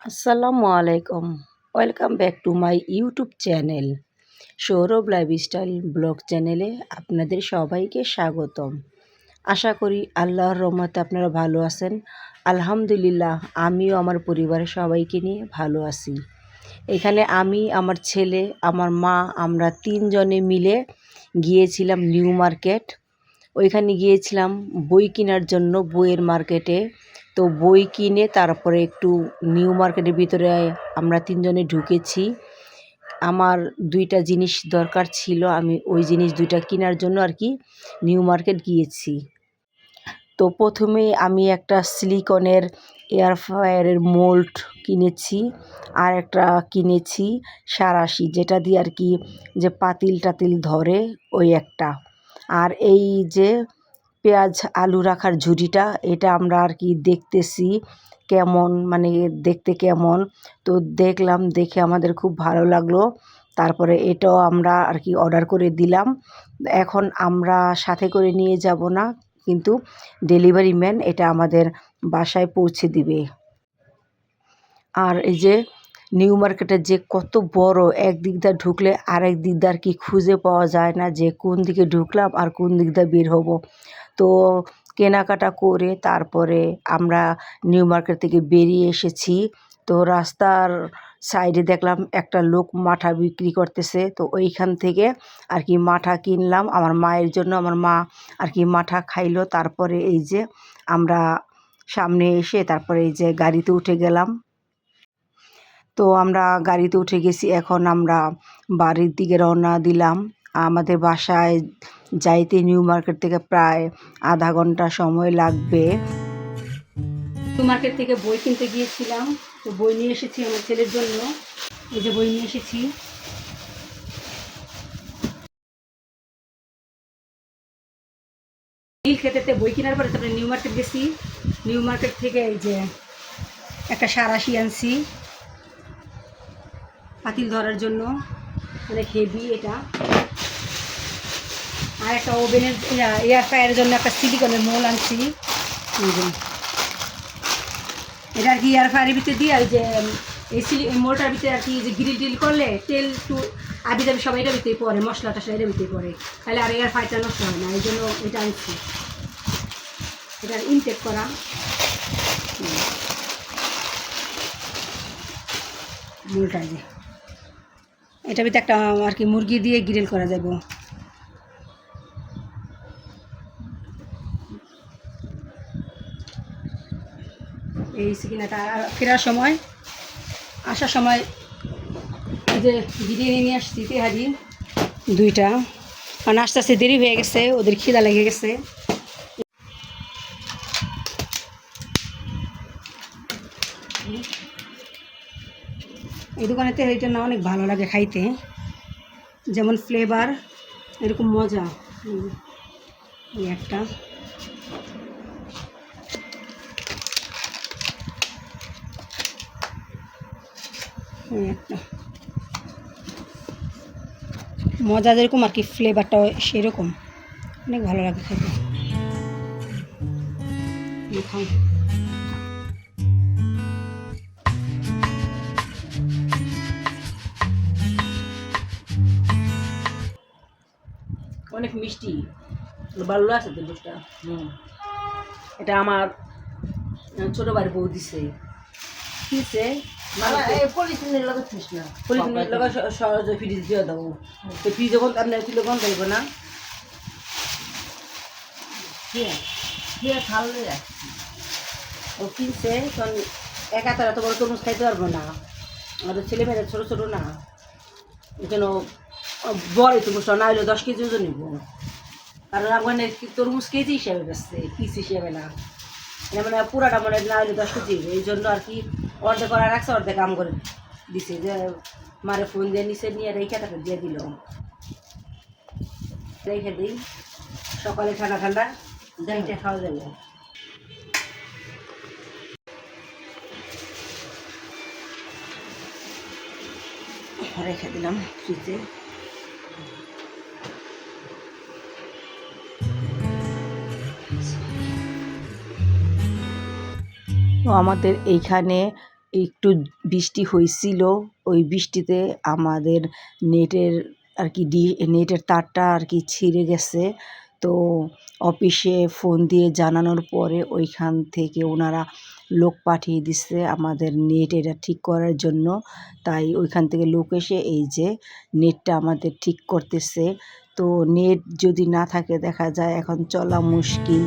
আসসালামু আলাইকুম। Welcome back to my YouTube channel Sourav lifestyle blog চ্যানেলে আপনাদের সবাইকে স্বাগতম। আশা করি আল্লাহর রহমতে আপনারা ভালো আছেন। আলহামদুলিল্লাহ আমিও আমার পরিবারের সবাইকে নিয়ে ভালো আছি। এখানে আমি, আমার ছেলে, আমার মা, আমরা ৩ জনে মিলে গিয়েছিলাম নিউ মার্কেট। ওইখানে গিয়েছিলাম বই কেনার জন্য, বইয়ের মার্কেটে। তো বই কিনে তারপরে একটু নিউ মার্কেটের ভিতরে আমরা ৩ জনে ঢুকেছি। আমার ২টা জিনিস দরকার ছিল, আমি ওই জিনিস ২টা কেনার জন্য আর কি নিউ মার্কেট গিয়েছি। তো প্রথমেই আমি একটা সিলিকনের এয়ার ফ্রায়ারের মোল্ড কিনেছি, আর একটা কিনেছি সাঁড়াশি, যেটা দিয়ে আর কি যে পাতিল টাতিল ধরে ওই একটা। আর এই যে পেঁয়াজ আলু রাখার ঝুড়িটা, এটা আমরা আর কি দেখতেছি কেমন, মানে দেখতে কেমন। তো দেখলাম, দেখে আমাদের খুব ভালো লাগলো। তারপরে এটাও আমরা আর কি অর্ডার করে দিলাম। এখন আমরা সাথে করে নিয়ে যাব না, কিন্তু ডেলিভারি ম্যান এটা আমাদের বাসায় পৌঁছে দিবে। আর এই যে নিউ মার্কেটের যে কত বড়, একদিক দিয়ে ঢুকলে আরেক দিক দিয়ে আর কি খুঁজে পাওয়া যায় না যে কোন দিকে ঢুকলাম আর কোন দিক দিয়ে বের হব। তো কেনাকাটা করে তারপরে আমরা নিউ মার্কেট থেকে বেরিয়ে এসেছি। তো রাস্তার সাইডে দেখলাম একটা লোক মাঠা বিক্রি করতেছে, তো ওইখান থেকে আর কি মাঠা কিনলাম আমার মায়ের জন্য। আমার মা আর কি মাঠা খাইলো। তারপরে এই যে আমরা সামনে এসে তারপরে এই যে গাড়িতে উঠে গেলাম। তো আমরা গাড়িতে উঠে গেছি, এখন আমরা বাড়ির দিকে রওনা দিলাম। আমাদের বাসায় যাইতে নিউ মার্কেট থেকে প্রায় আধা ঘন্টা সময় লাগবে। নিউ মার্কেট থেকে বই কিনতে গিয়েছিলাম, তো বই নিয়ে এসেছি আমার ছেলের জন্য। এই যে বই নিয়ে এসেছি। নীল খেতেতে বই কেনার পরে তারপরে নিউ মার্কেট গেছি। নিউ মার্কেট থেকে এই যে একটা সাঁড়াশি আনছি পাতিল ধরার জন্য, অনেক হেভি এটা। আর একটা ওভেনের এয়ার ফ্রায়ারের জন্য একটা সিলিকনের মোল আনছি। এটা আর কি এয়ার ফ্রায়ারের ভিতরে দিয়ে ওই যে এই মোলটার ভিতরে আর কি যে গ্রিল টিল করলে তেল একটু আবি দাবি সবাই এটার ভিতরে পড়ে, মশলা টশলা এটার ভিতরে পড়ে, তাহলে আর এয়ার ফ্রায়ারটা নষ্ট হয় না। এই জন্য এটা আনছি, এটা ইনটেক করা। মোলটা যে এটার ভিতরে একটা আর কি মুরগি দিয়ে গ্রিল করা যাবে। এই কিনাটা ফেরার সময়, আসার সময় যে বিরিয়ানি নিয়ে আসছি তেহারি 2টা, কারণ আস্তে আস্তে দেরি হয়ে গেছে, ওদের খিদা লেগে গেছে। এই দোকানের তেহারিটা না অনেক ভালো লাগে খাইতে, যেমন ফ্লেভার এরকম মজা। এই একটা মজা যেরকম আর কি ফ্লেভারটা সেরকম, অনেক ভালো লাগে খেতে। অনেক মিষ্টি, ভালো আছে তো দুধটা। এটা আমার ছোট ভাইয়ের বউ দিছে। দিছে পলিথিনের লগে থিস না, পলিথিনের লগে সহজে ফ্রিজ দিয়ে দেবো। তো ফ্রিজ যখন আপনার ছিল গন্ধ হইব না। ও কিনছে তখন একা তারা তো বড় তরমুজ খাইতে পারবো না, আমাদের ছেলেমেয়েরা ছোটো ছোটো না, এই জন্য বড় তরমুজটা না হইলে 10 কেজি ওজন নিব। কারণ আমার তরমুজ কেজি হিসাবে বেচছে, পিস হিসাবে না। মানে পুরাটা মনে না হলে 10 কেজি, এই জন্য আর কি অর্ধেক করা রাখছে, অর্ধেক কাম করে দিছে। যে মারে ফোন দিয়ে নিচে নিয়ে রেখে তাকে দিয়ে দিল, রেখে দিই সকালে ঠান্ডা ঠান্ডা যাইতে খাওয়া যাবে। রেখে দিলাম ফ্রিজে। তো আমাদের এইখানে একটু বৃষ্টি হয়েছিল, ওই বৃষ্টিতে আমাদের নেটের আর কি নেটের তারটা আর কি ছিঁড়ে গেছে। তো অফিসে ফোন দিয়ে জানানোর পরে ওইখান থেকে ওনারা লোক পাঠিয়ে দিচ্ছে আমাদের নেট এটা ঠিক করার জন্য। তাই ওইখান থেকে লোক এসে এই যে নেটটা আমাদের ঠিক করতেছে। তো নেট যদি না থাকে দেখা যায় এখন চলা মুশকিল।